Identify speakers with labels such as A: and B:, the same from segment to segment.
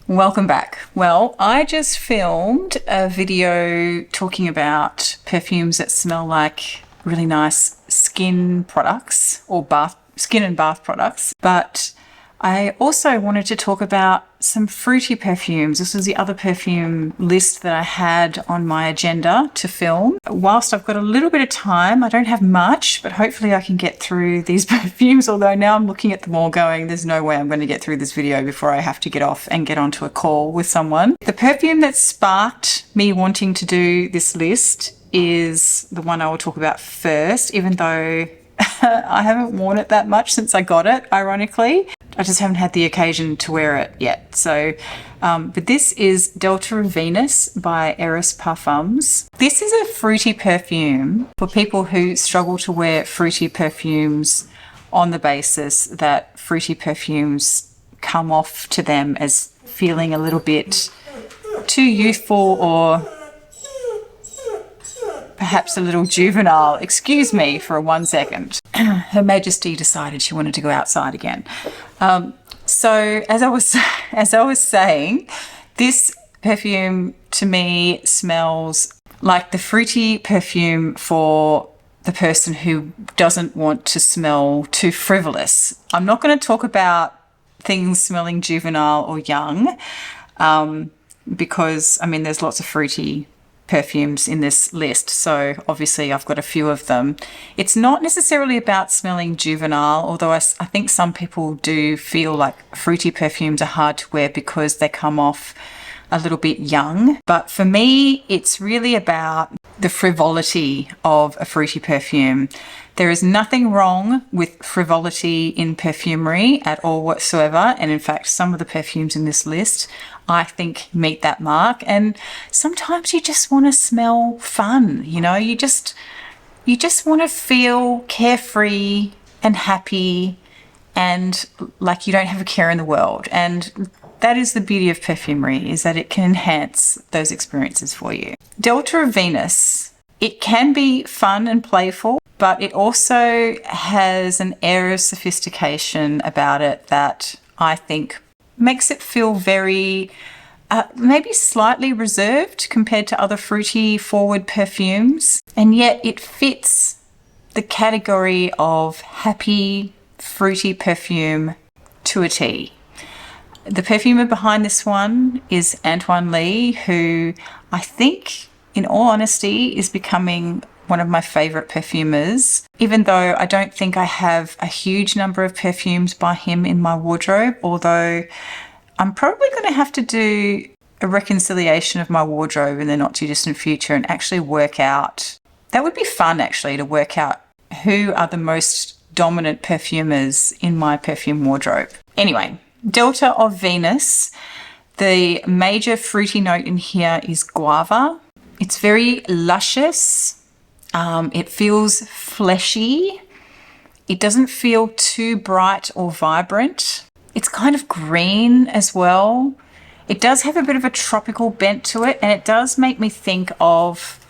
A: Welcome back. Well, I just filmed a video talking about perfumes that smell like really nice skin products or skin and bath products, but I also wanted to talk about some fruity perfumes. This was the other perfume list that I had on my agenda to film. Whilst I've got a little bit of time, I don't have much, but hopefully I can get through these perfumes, although now I'm looking at them all going, there's no way I'm going to get through this video before I have to get off and get onto a call with someone. The perfume that sparked me wanting to do this list is the one I will talk about first, even though I haven't worn it that much since I got it, ironically. I just haven't had the occasion to wear it yet. So, but this is Delta of Venus by Eris Parfums. This is a fruity perfume for people who struggle to wear fruity perfumes on the basis that fruity perfumes come off to them as feeling a little bit too youthful or perhaps a little juvenile. Excuse me for 1 second. Her Majesty decided she wanted to go outside again. So as I was saying, this perfume to me smells like the fruity perfume for the person who doesn't want to smell too frivolous. I'm not going to talk about things smelling juvenile or young, because I mean there's lots of fruity perfumes in this list, so obviously I've got a few of them. It's not necessarily about smelling juvenile, although I think some people do feel like fruity perfumes are hard to wear because they come off a little bit young. But for me, it's really about the frivolity of a fruity perfume. There is nothing wrong with frivolity in perfumery at all whatsoever. And in fact, some of the perfumes in this list, I think, meet that mark. And sometimes you just want to smell fun, you know, you just want to feel carefree and happy and like you don't have a care in the world. And that is the beauty of perfumery, is that it can enhance those experiences for you. Delta of Venus, it can be fun and playful, but it also has an air of sophistication about it that I think makes it feel very, maybe slightly reserved compared to other fruity forward perfumes. And yet it fits the category of happy, fruity perfume to a T. The perfumer behind this one is Antoine Lee, who I think, in all honesty, is becoming one of my favorite perfumers, even though I don't think I have a huge number of perfumes by him in my wardrobe, although I'm probably going to have to do a reconciliation of my wardrobe in the not too distant future and actually work out. That would be fun, actually, to work out who are the most dominant perfumers in my perfume wardrobe. Anyway, Delta of Venus, the major fruity note in here is guava. It's very luscious. It feels fleshy. It doesn't feel too bright or vibrant. It's kind of green as well. It does have a bit of a tropical bent to it, and it does make me think of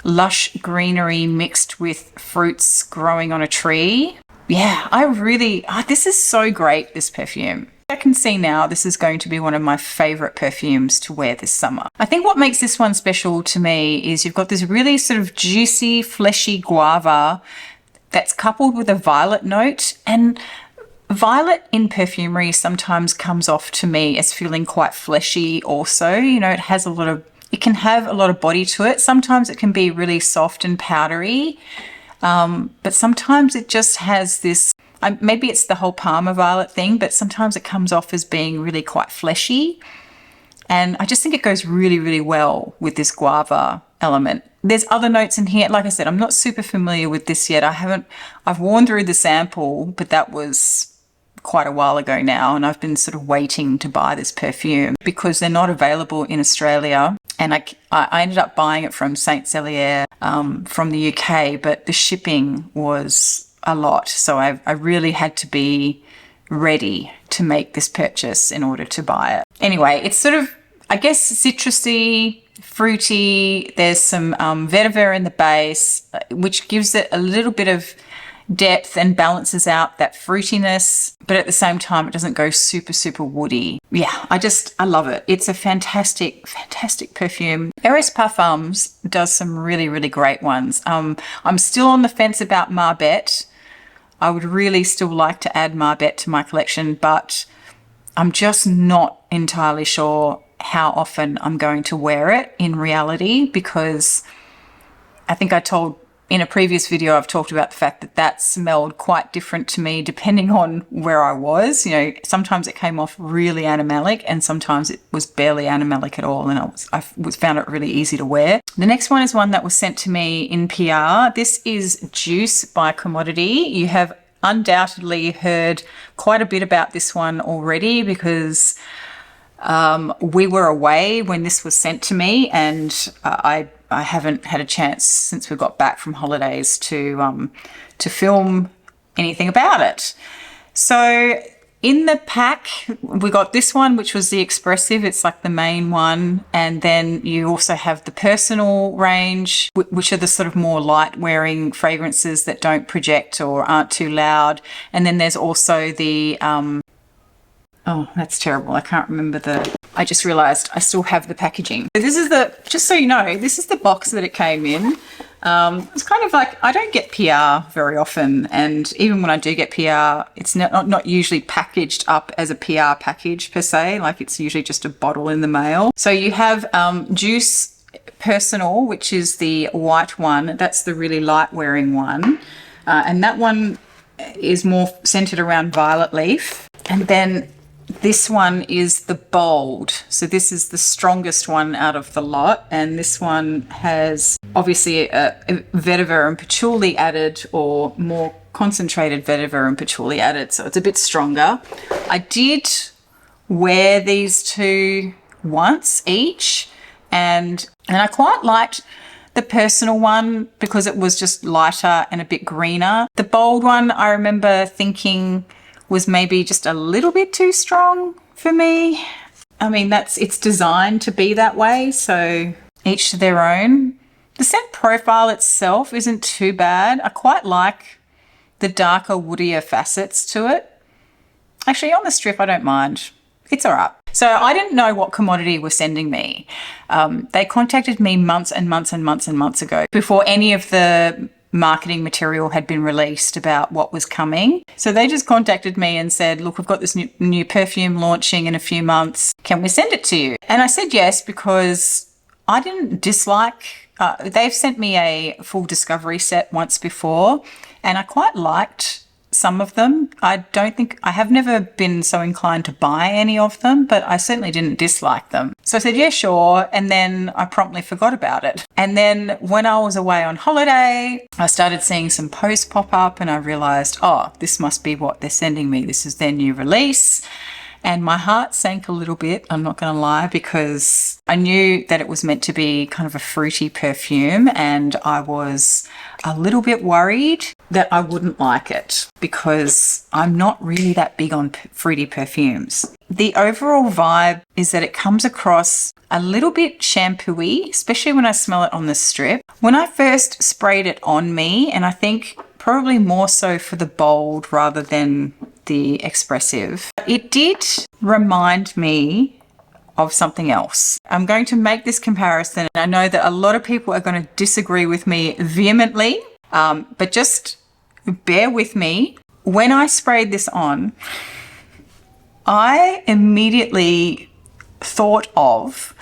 A: lush greenery mixed with fruits growing on a tree. Yeah, this is so great, this perfume. I can see now this is going to be one of my favorite perfumes to wear this summer. I think what makes this one special to me is you've got this really sort of juicy, fleshy guava that's coupled with a violet note, and violet in perfumery sometimes comes off to me as feeling quite fleshy also. You know, it can have a lot of body to it. Sometimes it can be really soft and powdery, but sometimes it just has this, maybe it's the whole Parma violet thing, but sometimes it comes off as being really quite fleshy. And I just think it goes really, really well with this guava element. There's other notes in here. Like I said, I'm not super familiar with this yet. I've worn through the sample, but that was quite a while ago now, and I've been sort of waiting to buy this perfume because they're not available in Australia. And I ended up buying it from Saint Celier from the UK, but the shipping was a lot. So I really had to be ready to make this purchase in order to buy it. Anyway, it's sort of, I guess, citrusy, fruity. There's some vetiver in the base, which gives it a little bit of depth and balances out that fruitiness, but at the same time, it doesn't go super, super woody. Yeah, I love it. It's a fantastic, fantastic perfume. Eris Parfums does some really, really great ones. I'm still on the fence about Marbet. I would really still like to add Marbet to my collection, but I'm just not entirely sure how often I'm going to wear it in reality, because I think in a previous video, I've talked about the fact that that smelled quite different to me depending on where I was. You know, sometimes it came off really animalic and sometimes it was barely animalic at all, and I found it really easy to wear. The next one is one that was sent to me in PR. This is Juice by Commodity. You have undoubtedly heard quite a bit about this one already, because we were away when this was sent to me, and I haven't had a chance since we got back from holidays to film anything about it. So in the pack, we got this one, which was the Expressive. It's like the main one. And then you also have the Personal range, which are the sort of more light wearing fragrances that don't project or aren't too loud. And then there's also the, oh, that's terrible. I can't remember I just realized I still have the packaging. This is just so you know, this is the box that it came in. It's kind of like, I don't get PR very often. And even when I do get PR, it's not usually packaged up as a PR package per se. Like, it's usually just a bottle in the mail. So you have Juice Personal, which is the white one. That's the really light wearing one. And that one is more centered around violet leaf. And then this one is the Bold. So this is the strongest one out of the lot. And this one has obviously a vetiver and patchouli added, or more concentrated vetiver and patchouli added. So it's a bit stronger. I did wear these two once each, and I quite liked the Personal one because it was just lighter and a bit greener. The Bold one, I remember thinking, was maybe just a little bit too strong for me. I mean, it's designed to be that way, so each to their own. The scent profile itself isn't too bad. I quite like the darker, woodier facets to it. Actually, on the strip, I don't mind. It's all right. So I didn't know what Commodity were sending me. They contacted me months and months and months and months ago, before any of the marketing material had been released about what was coming. So they just contacted me and said, look, we've got this new perfume launching in a few months. Can we send it to you? And I said yes, because I didn't dislike, they've sent me a full discovery set once before, and I quite liked some of them. I have never been so inclined to buy any of them, but I certainly didn't dislike them. So I said, yeah, sure. And then I promptly forgot about it. And then when I was away on holiday, I started seeing some posts pop up and I realized, oh, this must be what they're sending me. This is their new release. And my heart sank a little bit, I'm not going to lie, because I knew that it was meant to be kind of a fruity perfume, and I was a little bit worried that I wouldn't like it because I'm not really that big on fruity perfumes. The overall vibe is that it comes across a little bit shampoo-y, especially when I smell it on the strip. When I first sprayed it on me, and I think probably more so for the Bold rather than the Expressive, it did remind me of something else. I'm going to make this comparison. I know that a lot of people are going to disagree with me vehemently, but just bear with me. When I sprayed this on, I immediately thought of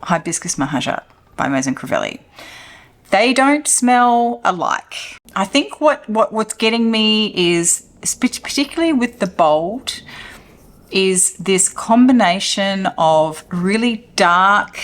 A: Hibiscus Mahajat by Maison Crivelli. They don't smell alike. I think what's getting me is, particularly with the Bold, is this combination of really dark,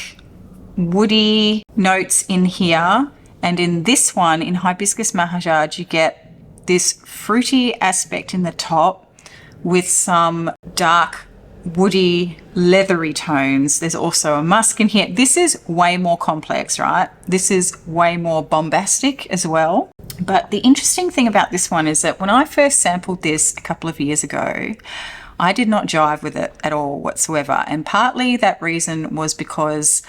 A: woody notes in here. And in this one, in Hibiscus Mahajat, you get this fruity aspect in the top with some dark, woody, leathery tones. There's also a musk in here. This is way more complex, right? This is way more bombastic as well. But the interesting thing about this one is that when I first sampled this a couple of years ago, I did not jive with it at all whatsoever. And partly that reason was because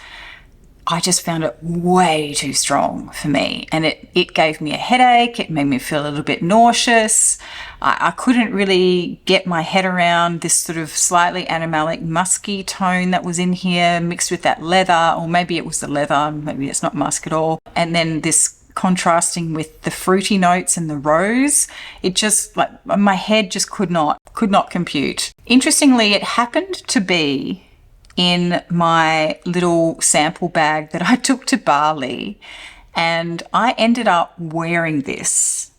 A: I just found it way too strong for me. And it gave me a headache. It made me feel a little bit nauseous. I couldn't really get my head around this sort of slightly animalic, musky tone that was in here mixed with that leather, or maybe it was the leather, maybe it's not musk at all. And then this contrasting with the fruity notes and the rose, it just, like, my head just could not compute. Interestingly, it happened to be in my little sample bag that I took to Bali, and I ended up wearing this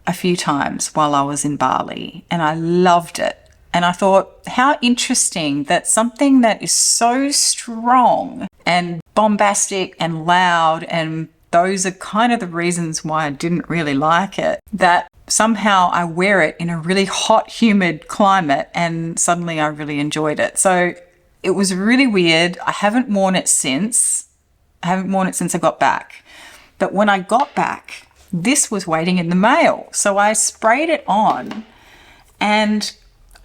A: a few times while I was in Bali, and I loved it. And I thought, how interesting that something that is so strong and bombastic and loud, and those are kind of the reasons why I didn't really like it, that somehow I wear it in a really hot, humid climate and suddenly I really enjoyed it. So it was really weird. I haven't worn it since. I got back. But when I got back, this was waiting in the mail. So I sprayed it on and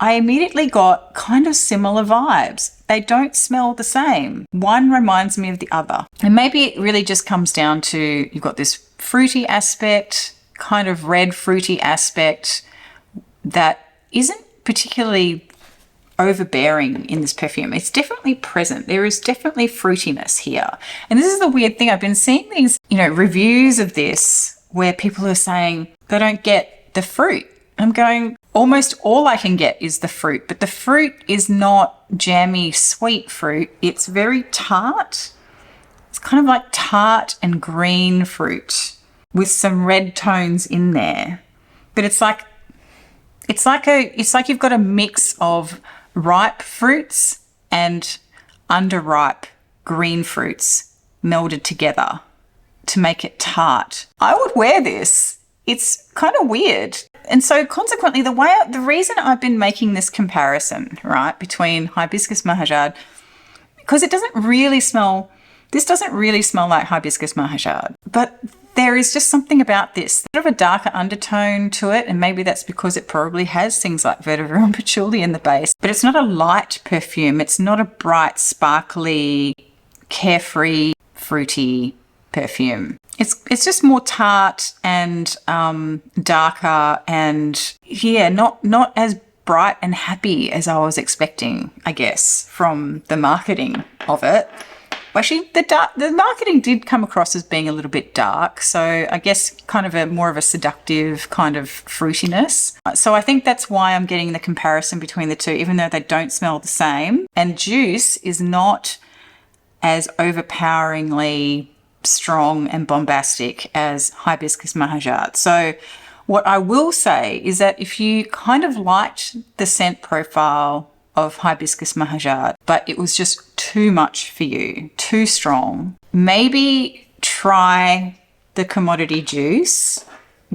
A: I immediately got kind of similar vibes. They don't smell the same. One reminds me of the other. And maybe it really just comes down to, you've got this fruity aspect, kind of red fruity aspect that isn't particularly overbearing in this perfume. It's definitely present. There is definitely fruitiness here. And this is the weird thing. I've been seeing these, reviews of this where people are saying they don't get the fruit. I'm going, almost all I can get is the fruit, but the fruit is not jammy, sweet fruit. It's very tart. It's kind of like tart and green fruit with some red tones in there. But it's like you've got a mix of ripe fruits and underripe green fruits melded together to make it tart. I would wear this. It's kind of weird. And so consequently, the reason I've been making this comparison, right, between Hibiscus Mahajad, because this doesn't really smell like Hibiscus Mahajad, but there is just something about this, sort of a darker undertone to it, and maybe that's because it probably has things like vetiver and patchouli in the base, but it's not a light perfume. It's not a bright, sparkly, carefree, fruity perfume. It's just more tart and darker, and not as bright and happy as I was expecting, I guess, from the marketing of it. Actually, the marketing did come across as being a little bit dark, so I guess kind of more of a seductive kind of fruitiness. So I think that's why I'm getting the comparison between the two, even though they don't smell the same. And juice is not as overpoweringly strong and bombastic as Hibiscus Mahajad. So what I will say is that if you kind of liked the scent profile of Hibiscus Mahajad, but it was just too much for you, too strong, maybe try the commodity juice.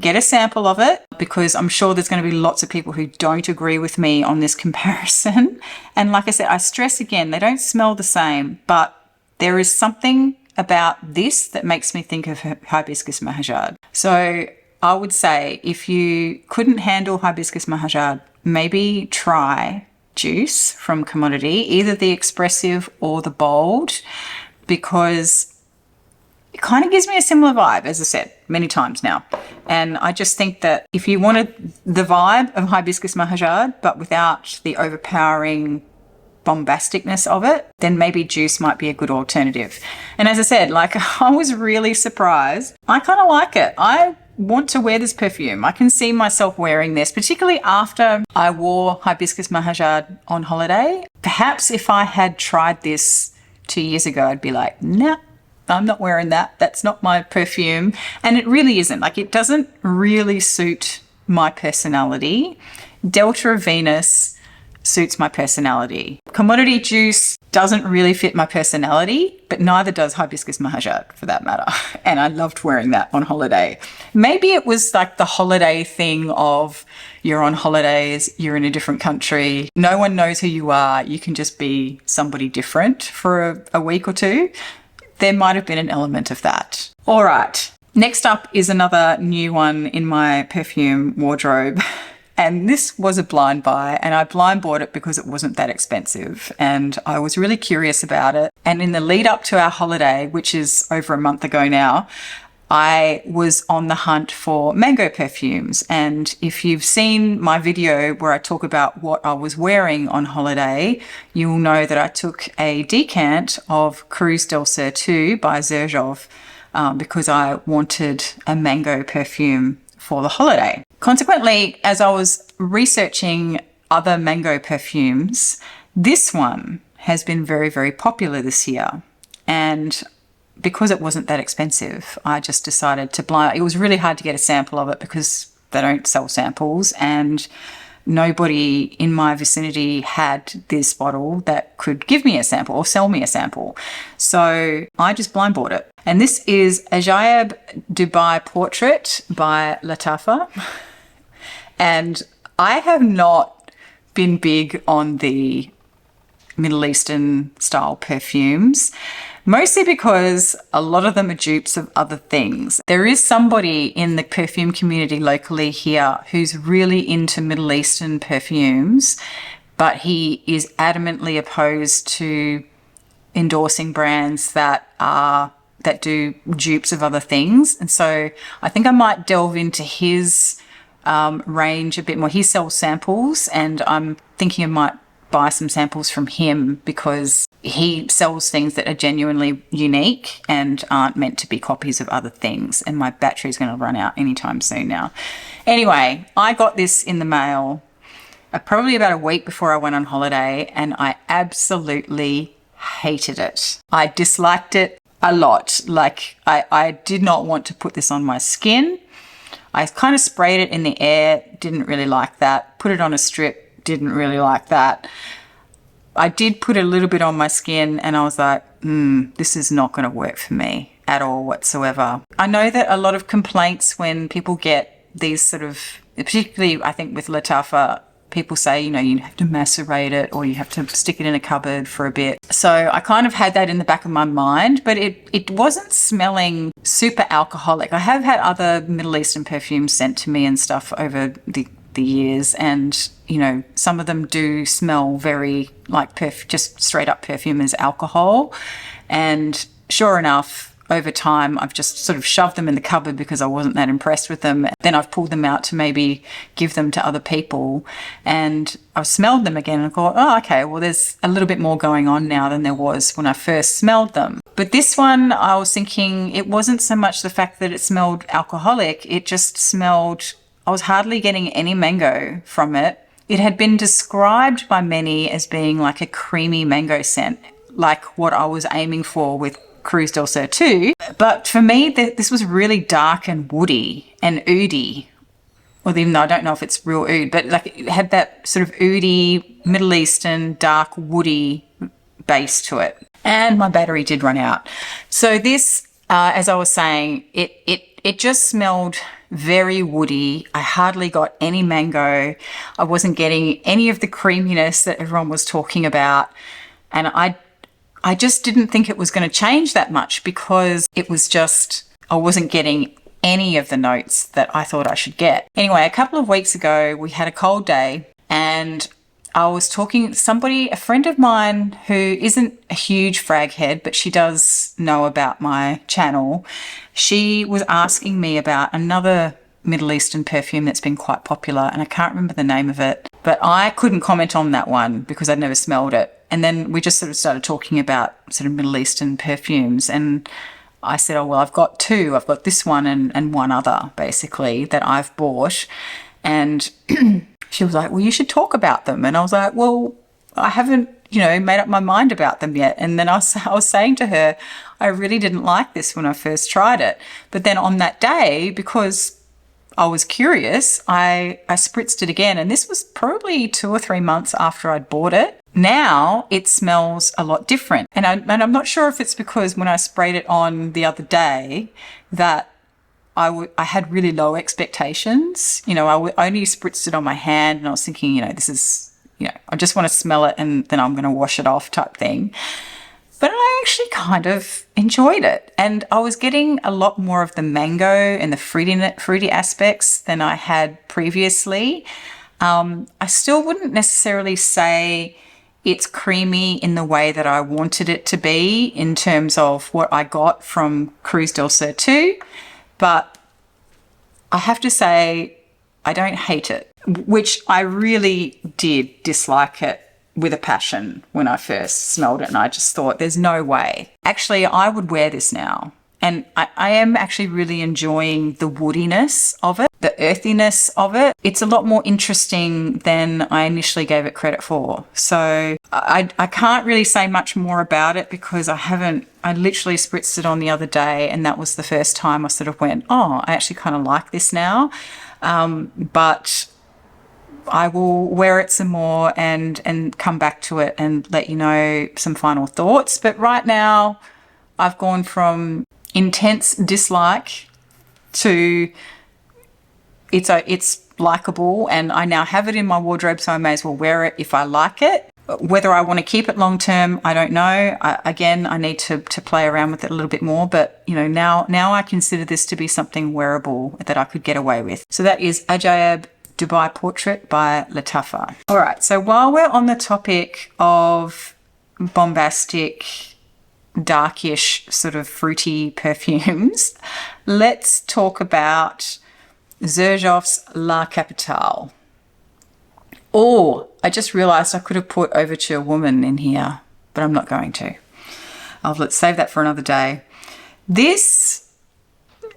A: Get a sample of it, because I'm sure there's going to be lots of people who don't agree with me on this comparison. And like I said, I stress again, they don't smell the same, but there is something about this that makes me think of Hibiscus Mahajad. So I would say if you couldn't handle Hibiscus Mahajad, maybe try juice from Commodity, either the expressive or the bold, because it kind of gives me a similar vibe, as I said many times now. And I just think that if you wanted the vibe of Hibiscus Mahajad, but without the overpowering bombasticness of it, then maybe juice might be a good alternative. And as I said, I was really surprised. I kind of like it. I want to wear this perfume. I can see myself wearing this, particularly after I wore Hibiscus Mahajad on holiday. Perhaps if I had tried this 2 years ago, I'd be like, nah, I'm not wearing that. That's not my perfume. And it really isn't. It doesn't really suit my personality. Delta of Venus suits my personality. Commodity juice doesn't really fit my personality, but neither does Hibiscus Mahajad for that matter. And I loved wearing that on holiday. Maybe it was like the holiday thing of you're on holidays, you're in a different country, no one knows who you are, you can just be somebody different for a week or two. There might have been an element of that. All right, next up is another new one in my perfume wardrobe. And this was a blind buy, and I blind bought it because it wasn't that expensive. And I was really curious about it. And in the lead up to our holiday, which is over a month ago now, I was on the hunt for mango perfumes. And if you've seen my video where I talk about what I was wearing on holiday, you will know that I took a decant of Cruz del Sur II by Xerjoff because I wanted a mango perfume for the holiday. Consequently, as I was researching other mango perfumes, this one has been very, very popular this year. And because it wasn't that expensive, I just decided to blind. It was really hard to get a sample of it because they don't sell samples, and nobody in my vicinity had this bottle that could give me a sample or sell me a sample. So I just blind bought it. And this is Ajayeb Dubai Portrait by Lattafa. And I have not been big on the Middle Eastern style perfumes, mostly because a lot of them are dupes of other things. There is somebody in the perfume community locally here who's really into Middle Eastern perfumes, but he is adamantly opposed to endorsing brands that do dupes of other things. And so I think I might delve into his range a bit more. He sells samples, and I'm thinking I might buy some samples from him because he sells things that are genuinely unique and aren't meant to be copies of other things. And my battery is going to run out anytime soon now. Anyway, I got this in the mail probably about a week before I went on holiday, and I absolutely hated it. I disliked it a lot. Like, I did not want to put this on my skin. I kind of sprayed it in the air, didn't really like that. Put it on a strip, didn't really like that. I did put a little bit on my skin, and I was like, this is not going to work for me at all whatsoever. I know that a lot of complaints when people get these sort of, particularly I think with Lattafa, people say, you have to macerate it or you have to stick it in a cupboard for a bit. So I kind of had that in the back of my mind, but it wasn't smelling super alcoholic. I have had other Middle Eastern perfumes sent to me and stuff over the years, and some of them do smell very like just straight up perfume as alcohol. And sure enough, over time I've just sort of shoved them in the cupboard because I wasn't that impressed with them. Then I've pulled them out to maybe give them to other people, and I've smelled them again and thought, oh, okay, well, there's a little bit more going on now than there was when I first smelled them. But this one, I was thinking it wasn't so much the fact that it smelled alcoholic, it just smelled, I was hardly getting any mango from it. It had been described by many as being like a creamy mango scent, like what I was aiming for with Cruz del Sur II. But for me, this was really dark and woody and oody. Well, even though I don't know if it's real oud, but like it had that sort of oody, Middle Eastern, dark, woody base to it. And my battery did run out. So this, as I was saying, it just smelled very woody. I hardly got any mango. I wasn't getting any of the creaminess that everyone was talking about. And I just didn't think it was going to change that much because it was just, I wasn't getting any of the notes that I thought I should get. Anyway, a couple of weeks ago, we had a cold day, and I was talking to somebody, a friend of mine who isn't a huge frag head, but she does know about my channel. She was asking me about another Middle Eastern perfume that's been quite popular, and I can't remember the name of it, but I couldn't comment on that one because I'd never smelled it. And then we just sort of started talking about sort of Middle Eastern perfumes, and I said, oh, well, I've got two. I've got this one and one other, basically, that I've bought. And she was like, well, you should talk about them. And I was like, well, I haven't, made up my mind about them yet. And then I was saying to her, I really didn't like this when I first tried it. But then on that day, because I was curious, I spritzed it again. And this was probably 2 or 3 months after I'd bought it. Now it smells a lot different. And I'm not sure if it's because when I sprayed it on the other day that I had really low expectations. I only spritzed it on my hand, and I was thinking, this is, I just want to smell it and then I'm going to wash it off type thing. But I actually kind of enjoyed it. And I was getting a lot more of the mango and the fruity aspects than I had previously. I still wouldn't necessarily say it's creamy in the way that I wanted it to be in terms of what I got from Cruz del Sur II, but I have to say I don't hate it, which I really did dislike it with a passion when I first smelled it, and I just thought there's no way. Actually, I would wear this now. And I am actually really enjoying the woodiness of it, the earthiness of it. It's a lot more interesting than I initially gave it credit for. So I can't really say much more about it because I literally spritzed it on the other day, and that was the first time I sort of went, oh, I actually kind of like this now. But I will wear it some more and come back to it and let you know some final thoughts. But right now I've gone from intense dislike to it's likable, and I now have it in my wardrobe, so I may as well wear it if I like it. Whether I want to keep it long term, I don't know. I need to play around with it a little bit more, but you know, now I consider this to be something wearable that I could get away with. So that is Ajayeb Dubai Portrait by Lattafa. All right, so while we're on the topic of bombastic, darkish, sort of fruity perfumes, let's talk about Xerjoff's La Capitale. Oh, I just realized I could have put Overture Woman in here, but I'm not going to. Let's save that for another day. This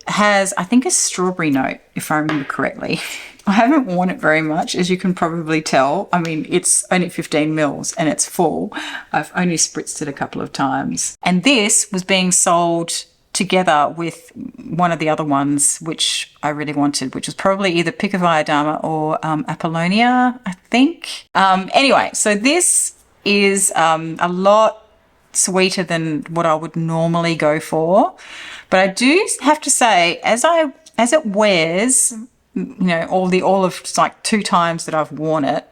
A: has, I think, a strawberry note, if I remember correctly. I haven't worn it very much, as you can probably tell. I mean, it's only 15 mils and it's full. I've only spritzed it a couple of times. And this was being sold together with one of the other ones, which I really wanted, which was probably either Picavia or Apollonia, I think. Anyway, so this is a lot sweeter than what I would normally go for. But I do have to say, as it wears, you know, all of like 2 times that I've worn it,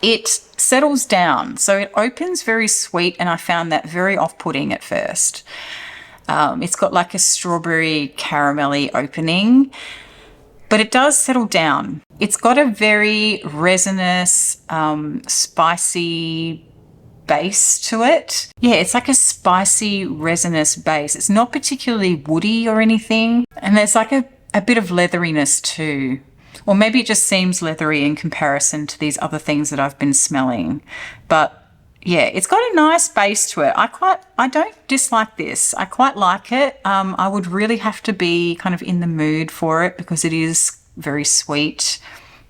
A: it settles down. So it opens very sweet, and I found that very off-putting at first. It's got like a strawberry caramelly opening, but it does settle down. It's got a very resinous, spicy base to it. Yeah, it's like a spicy resinous base. It's not particularly woody or anything. And there's like a bit of leatheriness too. Or maybe it just seems leathery in comparison to these other things that I've been smelling. But yeah, it's got a nice base to it. I don't dislike this. I quite like it. I would really have to be kind of in the mood for it because it is very sweet,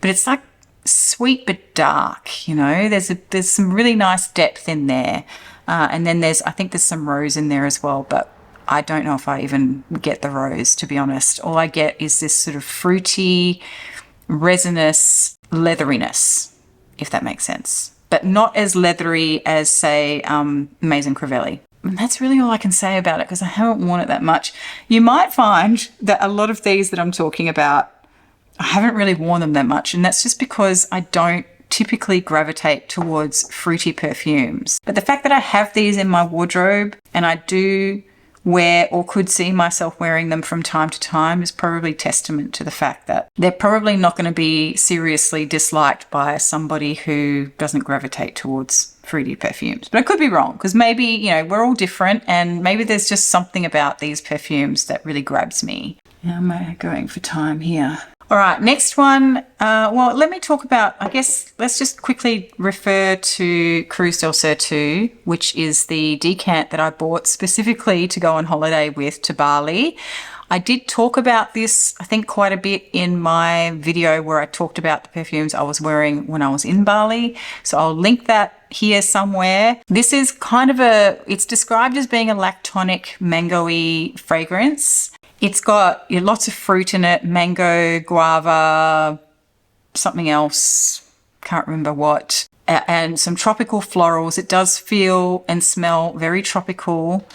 A: but it's like sweet but dark, you know. There's some really nice depth in there. And then I think there's some rose in there as well, but I don't know if I even get the rose, to be honest. All I get is this sort of fruity, resinous leatheriness, if that makes sense. But not as leathery as, say, Maison Crivelli. And that's really all I can say about it because I haven't worn it that much. You might find that a lot of these that I'm talking about, I haven't really worn them that much, and that's just because I don't typically gravitate towards fruity perfumes. But the fact that I have these in my wardrobe and I do wear or could see myself wearing them from time to time is probably testament to the fact that they're probably not going to be seriously disliked by somebody who doesn't gravitate towards fruity perfumes. But I could be wrong because maybe, you know, we're all different and maybe there's just something about these perfumes that really grabs me. How am I going for time here? All right, next one. Well, let me talk about, I guess, let's just quickly refer to Cruz del Sur II, which is the decant that I bought specifically to go on holiday with to Bali. I did talk about this, I think, quite a bit in my video where I talked about the perfumes I was wearing when I was in Bali. So I'll link that here somewhere. This is kind of it's described as being a lactonic mango-y fragrance. It's got lots of fruit in it, mango, guava, something else, can't remember what, and some tropical florals. It does feel and smell very tropical,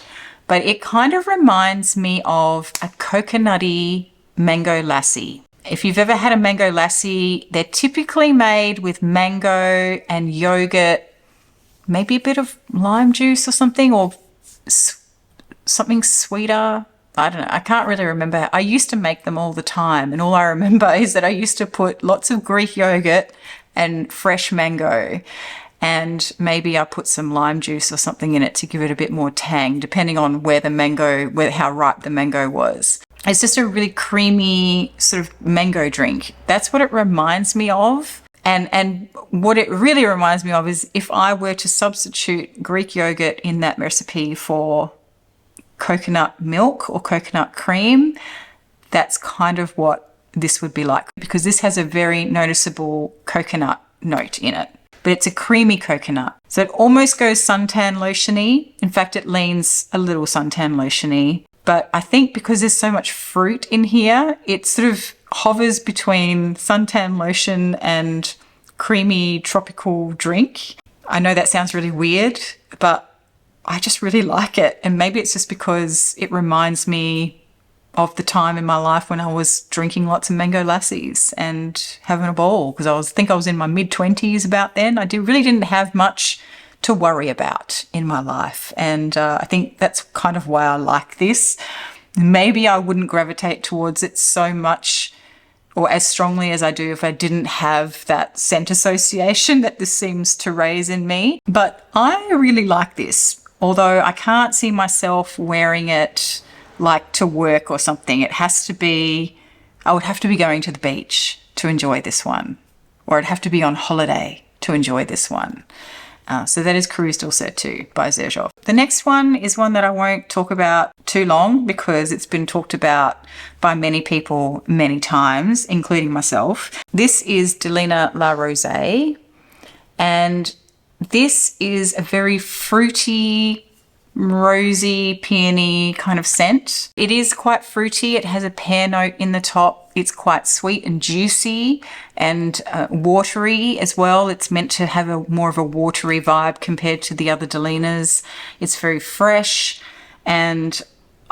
A: but it kind of reminds me of a coconutty mango lassi. If you've ever had a mango lassi, they're typically made with mango and yogurt, maybe a bit of lime juice or something, or something sweeter. I don't know, I can't really remember. I used to make them all the time, and all I remember is that I used to put lots of Greek yogurt and fresh mango, and maybe I put some lime juice or something in it to give it a bit more tang, depending on how ripe the mango was. It's just a really creamy sort of mango drink. That's what it reminds me of. And what it really reminds me of is if I were to substitute Greek yogurt in that recipe for coconut milk or coconut cream, that's kind of what this would be like, because this has a very noticeable coconut note in it. But it's a creamy coconut. So it almost goes suntan lotion-y. In fact, it leans a little suntan lotion-y. But I think because there's so much fruit in here, it sort of hovers between suntan lotion and creamy tropical drink. I know that sounds really weird, but I just really like it. And maybe it's just because it reminds me of the time in my life when I was drinking lots of mango lassies and having a ball, because I think I was in my mid-20s about then. I really didn't have much to worry about in my life. And I think that's kind of why I like this. Maybe I wouldn't gravitate towards it so much or as strongly as I do if I didn't have that scent association that this seems to raise in me. But I really like this, although I can't see myself wearing it like to work or something. I would have to be going to the beach to enjoy this one, or I'd have to be on holiday to enjoy this one. So that is Cruz del Sur II by Xerjoff. The next one is one that I won't talk about too long because it's been talked about by many people many times, including myself. This is Delina La Rosee, and this is a very fruity, rosy, peony kind of scent. It is quite fruity. It has a pear note in the top. It's quite sweet and juicy and watery as well. It's meant to have more of a watery vibe compared to the other Delinas. It's very fresh, and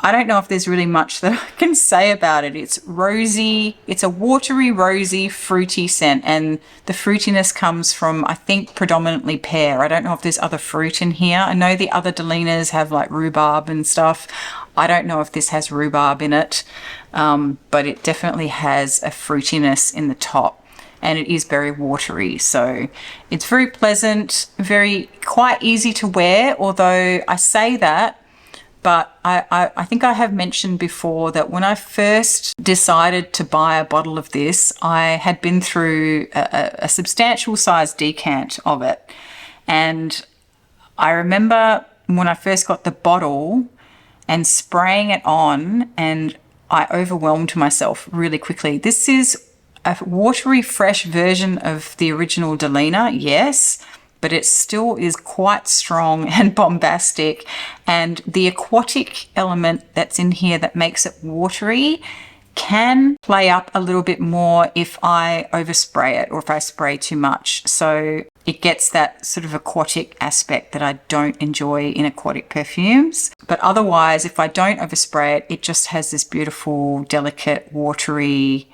A: I don't know if there's really much that I can say about it. It's rosy. It's a watery, rosy, fruity scent, and the fruitiness comes from, I think, predominantly pear. I don't know if there's other fruit in here. I know the other Delinas have like rhubarb and stuff. I don't know if this has rhubarb in it, but it definitely has a fruitiness in the top, and it is very watery. So it's very pleasant, quite easy to wear, although I say that, but I think I have mentioned before that when I first decided to buy a bottle of this, I had been through a substantial size decant of it. And I remember when I first got the bottle and spraying it on, and I overwhelmed myself really quickly. This is a watery, fresh version of the original Delina, yes, but it still is quite strong and bombastic. And the aquatic element that's in here that makes it watery can play up a little bit more if I overspray it or if I spray too much. So it gets that sort of aquatic aspect that I don't enjoy in aquatic perfumes. But otherwise, if I don't overspray it, it just has this beautiful, delicate, watery,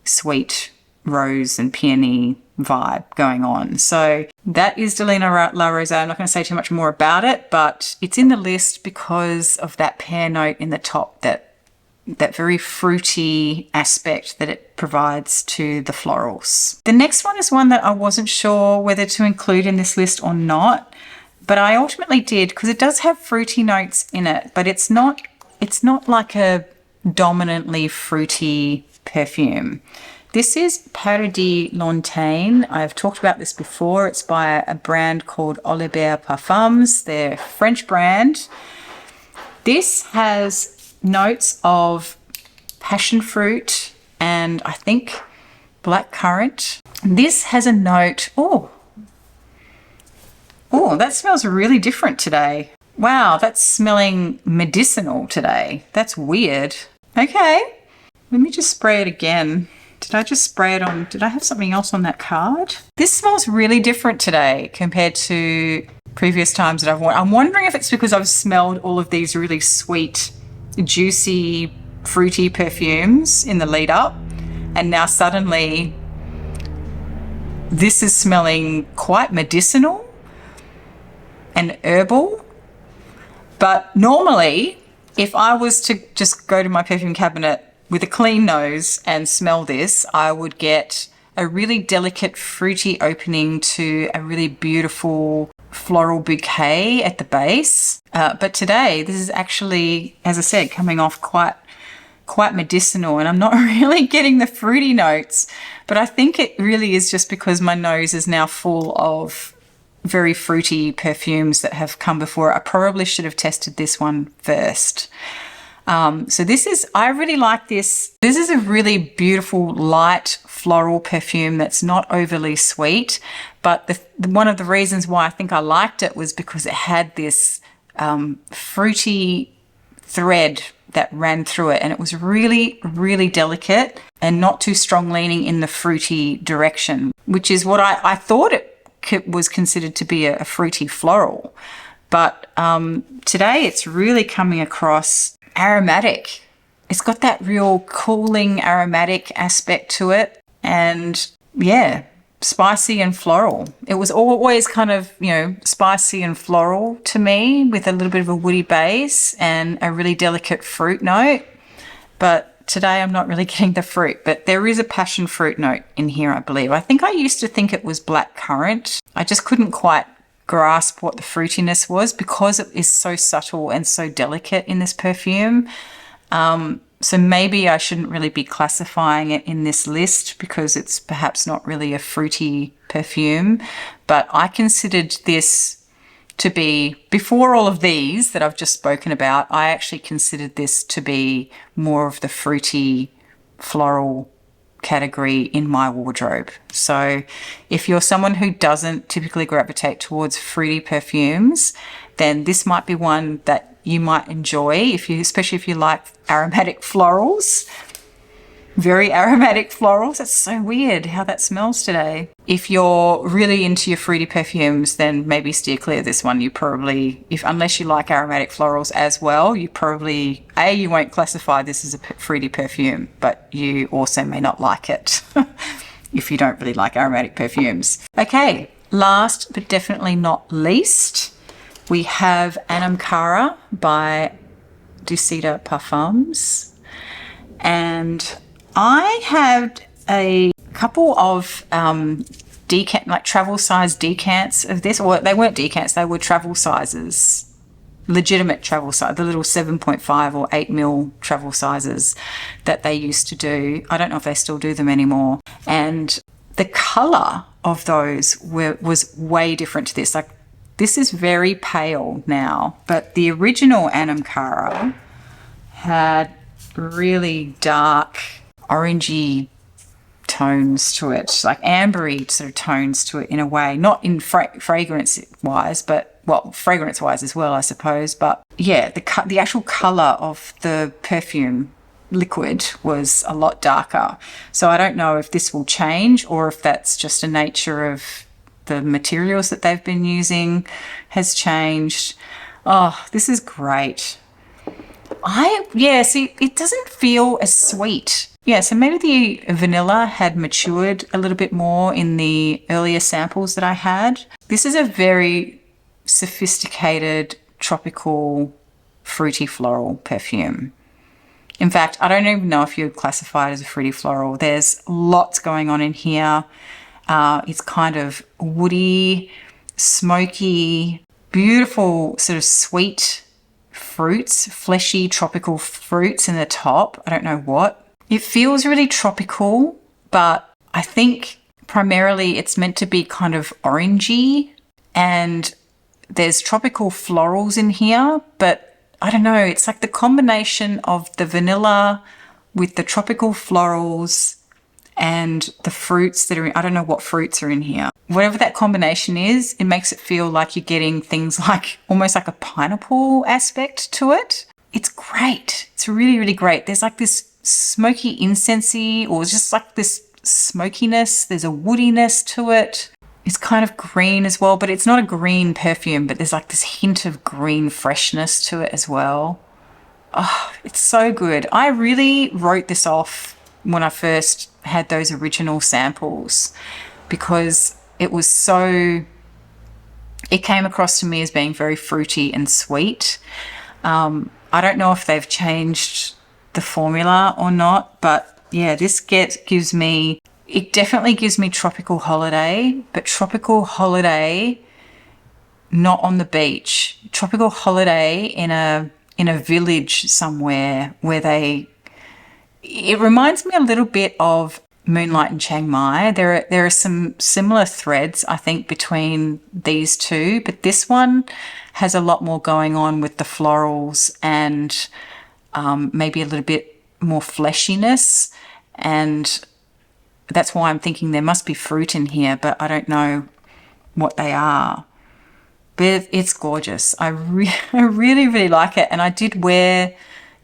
A: sweet rose and peony vibe going on. So that is Delina La Rosee. I'm not going to say too much more about it, but it's in the list because of that pear note in the top, that very fruity aspect that it provides to the florals. The next one is one that I wasn't sure whether to include in this list or not, but I ultimately did because it does have fruity notes in it, but it's not like a dominantly fruity perfume. This is Paradis Lointains. I've talked about this before. It's by a brand called PERFUMES. They're a French brand. This has notes of passion fruit and I think black currant. This has a note, oh, that smells really different today. Wow, that's smelling medicinal today. That's weird. Okay, let me just spray it again. Did I just spray it on? Did I have something else on that card? This smells really different today compared to previous times that I've worn. I'm wondering if it's because I've smelled all of these really sweet, juicy, fruity perfumes in the lead up, and now suddenly this is smelling quite medicinal and herbal. But normally If I was to just go to my perfume cabinet with a clean nose and smell this, I would get a really delicate fruity opening to a really beautiful floral bouquet at the base. But today, this is actually, as I said, coming off quite medicinal, and I'm not really getting the fruity notes, but I think it really is just because my nose is now full of very fruity perfumes that have come before. I probably should have tested this one first. So I really like this. This is a really beautiful light floral perfume that's not overly sweet, but one of the reasons why I think I liked it was because it had this fruity thread that ran through it, and it was really, really delicate and not too strong leaning in the fruity direction, which is what I thought it was considered to be a fruity floral. But today it's really coming across aromatic. It's got that real cooling aromatic aspect to it, and yeah, spicy and floral. It was always kind of, spicy and floral to me, with a little bit of a woody base and a really delicate fruit note. But today I'm not really getting the fruit, but there is a passion fruit note in here, I believe. I think I used to think it was black currant. I just couldn't quite grasp what the fruitiness was because it is so subtle and so delicate in this perfume. So maybe I shouldn't really be classifying it in this list because it's perhaps not really a fruity perfume. But I considered this to be, before all of these that I've just spoken about, I actually considered this to be more of the fruity floral category in my wardrobe. So if you're someone who doesn't typically gravitate towards fruity perfumes, then this might be one that you might enjoy, especially if you like aromatic florals. Very aromatic florals. That's so weird how that smells today. If you're really into your fruity perfumes, then maybe steer clear of this one. You probably, unless you like aromatic florals as well, you probably, you won't classify this as a fruity perfume, but you also may not like it if you don't really like aromatic perfumes. Okay, last but definitely not least, we have Anamcara by TheTopNote. And I had a couple of decant, like travel size decants of this, or they weren't decants, they were travel sizes, legitimate travel size, the little 7.5 or 8 mil travel sizes that they used to do. I don't know if they still do them anymore. And the color of those was way different to this. Like, this is very pale now, but the original Anamcara had really dark orangey tones to it, like ambery sort of tones to it in a way, not in fragrance wise, but fragrance wise as well, I suppose. But yeah, the actual color of the perfume liquid was a lot darker. So I don't know if this will change or if that's just a nature of the materials that they've been using has changed. Oh, this is great. See, it doesn't feel as sweet. Yeah, so maybe the vanilla had matured a little bit more in the earlier samples that I had. This is a very sophisticated, tropical, fruity floral perfume. In fact, I don't even know if you'd classify it as a fruity floral. There's lots going on in here. It's kind of woody, smoky, beautiful sort of sweet fruits, fleshy tropical fruits in the top. I don't know what. It feels really tropical, but I think primarily it's meant to be kind of orangey, and there's tropical florals in here, but I don't know. It's like the combination of the vanilla with the tropical florals and the fruits that are in, I don't know what fruits are in here. Whatever that combination is, it makes it feel like you're getting things like almost like a pineapple aspect to it. It's great. It's really, really great. There's like this smoky incensey, or just like this smokiness. There's a woodiness to it. It's kind of green as well, but it's not a green perfume, but there's like this hint of green freshness to it as well. Oh, it's so good. I really wrote this off when I first had those original samples because it came across to me as being very fruity and sweet. I don't know if they've changed the formula or not, but yeah, this gives me, it definitely gives me tropical holiday, but tropical holiday not on the beach. Tropical holiday in a village somewhere where it reminds me a little bit of Moonlight in Chiang Mai. There are some similar threads, I think, between these two, but this one has a lot more going on with the florals and maybe a little bit more fleshiness, and that's why I'm thinking there must be fruit in here, but I don't know what they are. But it's gorgeous. I really, really like it, and I did wear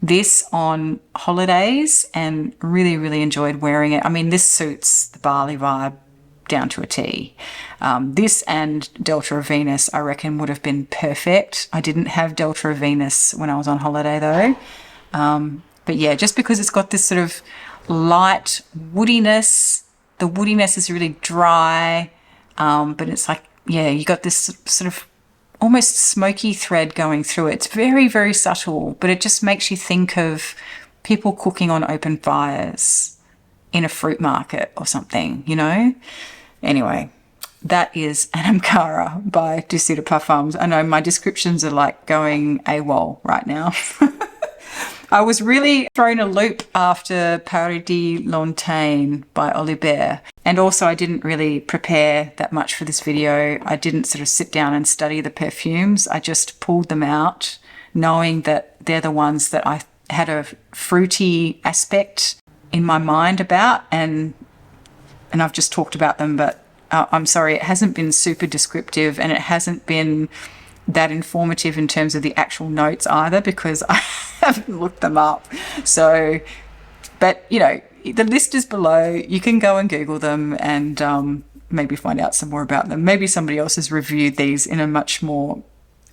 A: this on holidays and really, really enjoyed wearing it. I mean, this suits the Bali vibe down to a T. This and Delta of Venus, I reckon, would have been perfect. I didn't have Delta of Venus when I was on holiday though. But yeah, just because it's got this sort of light woodiness, the woodiness is really dry, but it's like, yeah, you got this sort of almost smoky thread going through it. It's very, very subtle, but it just makes you think of people cooking on open fires in a fruit market or something, you know? Anyway, that is Anamcara by TheTopNote. I know my descriptions are like going AWOL right now. I was really thrown a loop after Paradis Lointains by Oliver. And also I didn't really prepare that much for this video. I didn't sort of sit down and study the perfumes. I just pulled them out knowing that they're the ones that I had a fruity aspect in my mind about, and I've just talked about them, but I'm sorry, it hasn't been super descriptive and it hasn't been that informative in terms of the actual notes either, because I haven't looked them up. So, but you know, the list is below. You can go and Google them and maybe find out some more about them. Maybe somebody else has reviewed these in a much more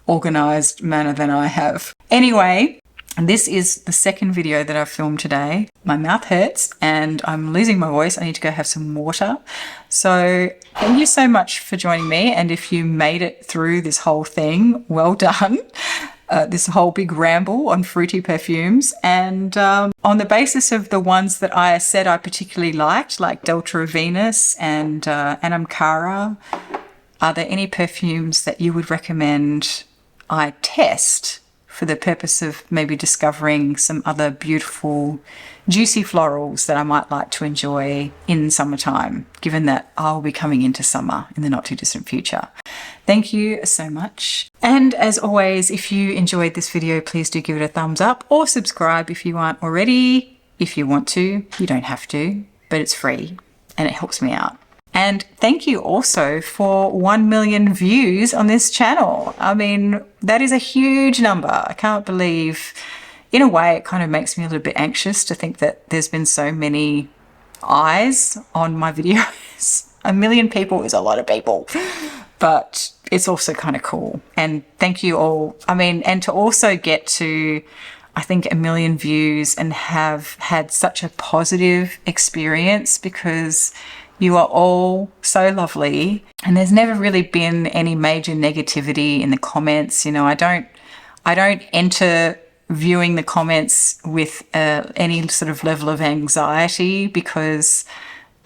A: organized manner than I have. Anyway, this is the second video that I've filmed today. My mouth hurts and I'm losing my voice. I need to go have some water. So thank you so much for joining me. And if you made it through this whole thing, well done. This whole big ramble on fruity perfumes. And on the basis of the ones that I said I particularly liked, like Delta of Venus and Anamcara, are there any perfumes that you would recommend I test for the purpose of maybe discovering some other beautiful, juicy florals that I might like to enjoy in summertime, given that I'll be coming into summer in the not too distant future? Thank you so much. And as always, if you enjoyed this video, please do give it a thumbs up or subscribe if you aren't already. If you want to, you don't have to, but it's free and it helps me out. And thank you also for 1 million views on this channel. I mean, that is a huge number. I can't believe, in a way, it kind of makes me a little bit anxious to think that there's been so many eyes on my videos. 1 million people is a lot of people, but it's also kind of cool. And thank you all. I mean, and to also get to, I think, 1 million views and have had such a positive experience, because you are all so lovely and there's never really been any major negativity in the comments. You know, I don't enter viewing the comments with any sort of level of anxiety, because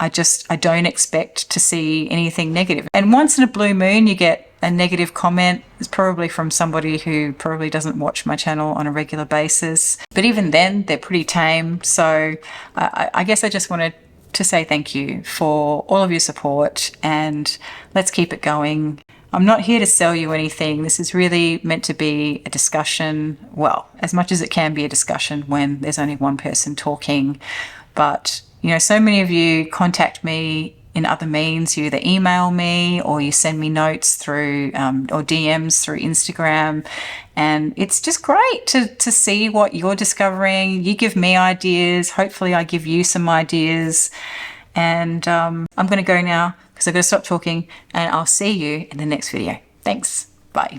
A: I don't expect to see anything negative. And once in a blue moon you get a negative comment. It's probably from somebody who probably doesn't watch my channel on a regular basis. But even then, they're pretty tame. So I guess I just wanted to say thank you for all of your support, and let's keep it going. I'm not here to sell you anything. This is really meant to be a discussion, well, as much as it can be a discussion when there's only one person talking. But, you know, so many of you contact me in other means. You either email me or you send me notes through or DMs through Instagram, and it's just great to see what you're discovering. You give me ideas. Hopefully I give you some ideas. And I'm going to go now because I've got to stop talking, and I'll see you in the next video. Thanks. Bye.